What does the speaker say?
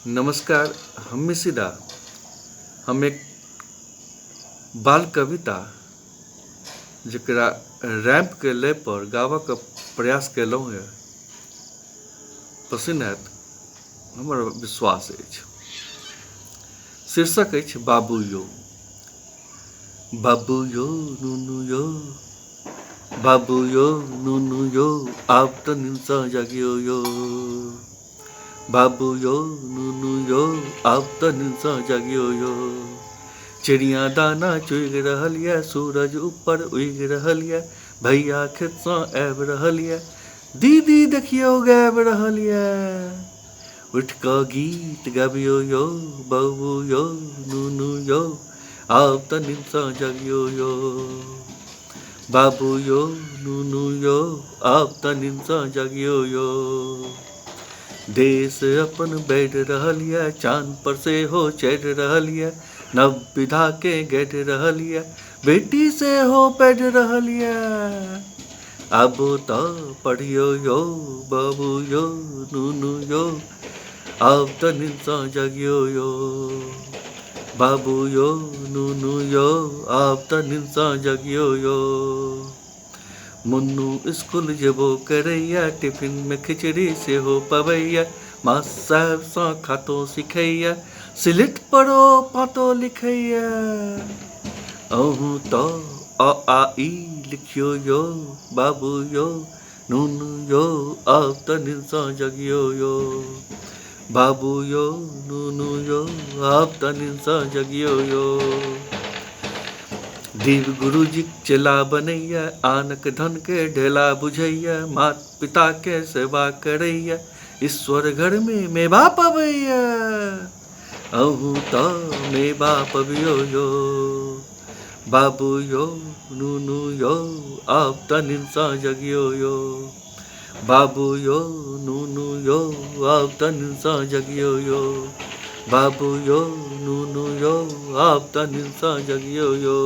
नमस्कार। हम सीधा हम एक बाल कविता जकरा रैंप के लय पर गाबक प्रयास केलहुँ है, पसिन्न आयत हमर विश्वास अछि। शीर्षक अछि बाबू यो। बाबू यो नुनू यो, बाबू यो नुनू यो, आब तऽ निंसा जागियो यो। बाबू यो नुनू यो, आब तऽ निंसा जागियो यो। चिड़िया दाना चुग रहल ये, सूरज ऊपर उगि रहल ये, भैया खेत सँ आबि रहल ये, दीदी देखियो गाबि रहल ये। उठ कऽ गीत गाबियो यो, बाबू यो नुनू यो, आब तऽ निंसा जागियो यो। बाबू यो नुनू यो, आब तऽ निंसा जागियो यो। देश अपन बढ़ि रहल ये, चांद पर से हो चढ़ि रहल ये, नव विधा के गढ़ि रहल ये, बेटी से हो पढ़ि रहल ये। आबो तऽ पढ़ियो यो, बाबू यो नुनू यो, आब तऽ निंसा जागियो यो। बाबू यो नुनू यो, आब तऽ निंसा जागियो यो। मुन्नू स्कूल जेबो करैया, टिफिन में खिचड़ी सेहो पबैया, मास्टर साहब सँ खातो सिखैया, स्लेट पर ओ पातो लिखैया। अहूँ तऽ अ आ ई लिखियो यो, बाबू यो नुनू यो, आब तऽ निंसा जागियो यो। बाबू यो नुनू यो, आब तऽ निंसा जागियो यो। देव गुरुजी चेला बनैया, आनक धन के ढेला बुझैया, मात पिता के सेवा करैया, ईश्वर घर में मेवा पबैया। अहूँ तऽ मेवा पबियो यो। बाबू यो नुनू यो, आब तऽ निंसा जागियो यो। बाबू यो नुनू यो, आब तऽ निंसा जागियो यो। बाबू यो नुनू यो, आब तऽ निंसा जागियो यो।